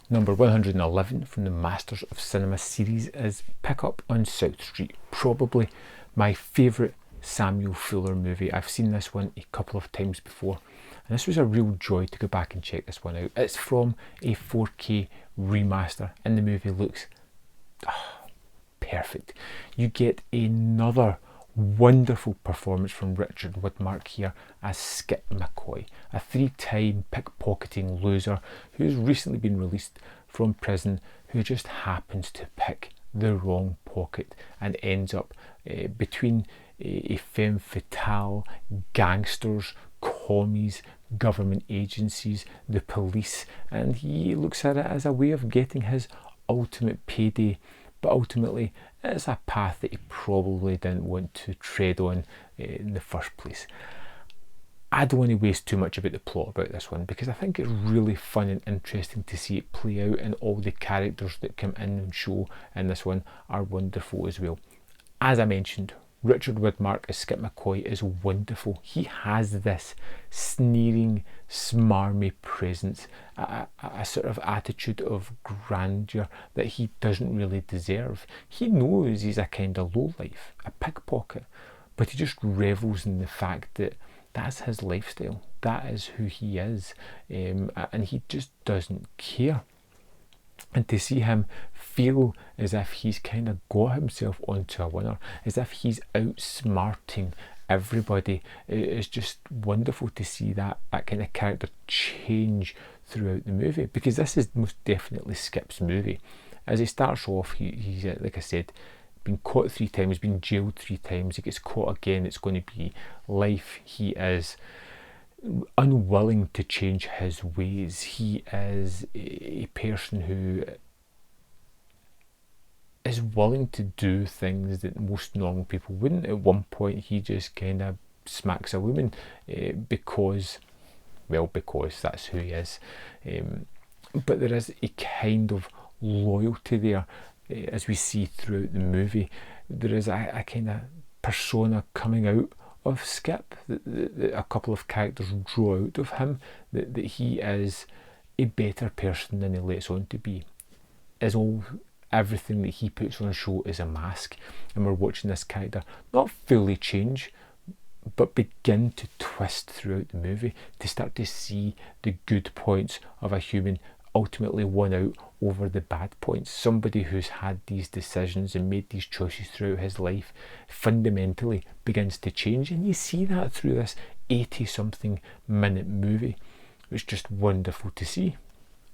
Number 111 from the Masters of Cinema series is Pick Up on South Street, probably my favourite Samuel Fuller movie. I've seen this one a couple of times before, and this was a real joy to go back and check this one out. It's from a 4K remaster, and the movie looks perfect. You get another wonderful performance from Richard Widmark here as Skip McCoy, a three-time pickpocketing loser who's recently been released from prison, who just happens to pick the wrong pocket and ends up between a femme fatale, gangsters, commies, government agencies, the police, and he looks at it as a way of getting his ultimate payday. But ultimately, it's a path that he probably didn't want to tread on in the first place. I don't want to waste too much about the plot about this one, because I think it's really fun and interesting to see it play out, and all the characters that come in and show in this one are wonderful as well. As I mentioned, Richard Widmark as Skip McCoy is wonderful. He has this sneering, smarmy presence, a sort of attitude of grandeur that he doesn't really deserve. He knows he's a kind of lowlife, a pickpocket, but he just revels in the fact that that's his lifestyle, that is who he is, and he just doesn't care. And to see him feel as if he's kind of got himself onto a winner, as if he's outsmarting everybody, it's just wonderful to see that kind of character change throughout the movie, because this is most definitely Skip's movie. As he starts off, he's like I said, been caught 3 times, been jailed 3 times, he gets caught again, it's going to be life. He is unwilling to change his ways. He is a person who is willing to do things that most normal people wouldn't. At one point he just kind of smacks a woman because that's who he is, but there is a kind of loyalty there, as we see throughout the movie. There is a kind of persona coming out of Skip that a couple of characters draw out of him, that he is a better person than he lets on to be. Everything that he puts on show is a mask, and we're watching this character not fully change, but begin to twist throughout the movie, to start to see the good points of a human ultimately won out over the bad points. Somebody who's had these decisions and made these choices throughout his life fundamentally begins to change, and you see that through this 80-something minute movie. It's just wonderful to see.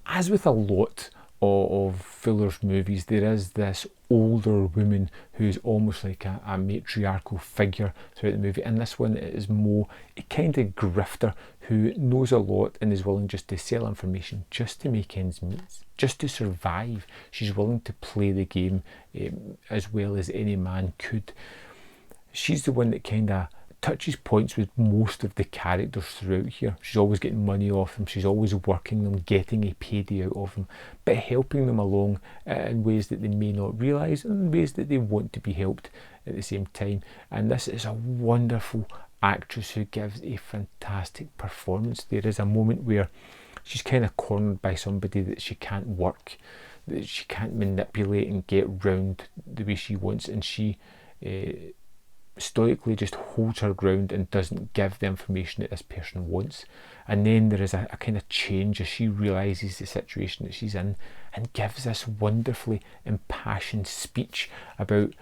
As with a lot of Fuller's movies, there is this older woman who's almost like a matriarchal figure throughout the movie, and this one is more a kind of grifter who knows a lot and is willing just to sell information just to make ends meet, just to survive. She's willing to play the game as well as any man could. She's the one that kind of touches points with most of the characters throughout here. She's always getting money off them, she's always working them, getting a payday out of them, but helping them along in ways that they may not realise, and in ways that they want to be helped at the same time. And this is a wonderful actress who gives a fantastic performance. There is a moment where she's kind of cornered by somebody that she can't work, that she can't manipulate and get round the way she wants, and she stoically just holds her ground and doesn't give the information that this person wants. And then there is a kind of change as she realises the situation that she's in, and gives this wonderfully impassioned speech about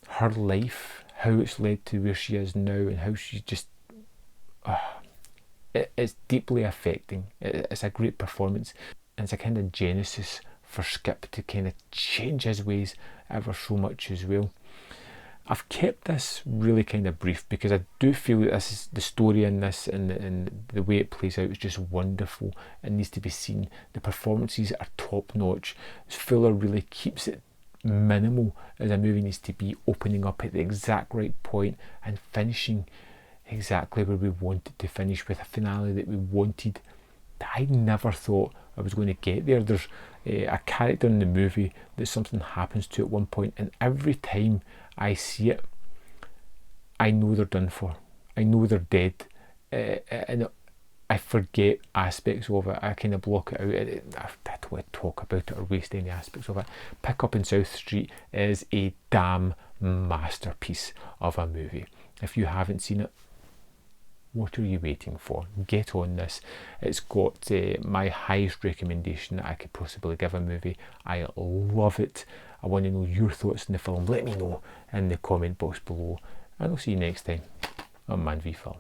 her life, how it's led to where she is now, and how she just it's deeply affecting. It's a great performance, and it's a kind of genesis for Skip to kind of change his ways ever so much as well. I've kept this really kind of brief because I do feel that this is the story in this, and the way it plays out is just wonderful. It needs to be seen. The performances are top notch. Fuller really keeps it minimal as a movie needs to be, opening up at the exact right point and finishing exactly where we wanted to finish, with a finale that we wanted, that I never thought I was going to get there. There's a character in the movie that something happens to at one point, and every time I see it, I know they're done for. I know they're dead, and I forget aspects of it. I kind of block it out. I don't want to talk about it or waste any aspects of it. Pick Up in South Street is a damn masterpiece of a movie. If you haven't seen it, what are you waiting for? Get on this. It's got my highest recommendation that I could possibly give a movie. I love it. I want to know your thoughts on the film. Let me know in the comment box below. And I'll see you next time on Man v Film.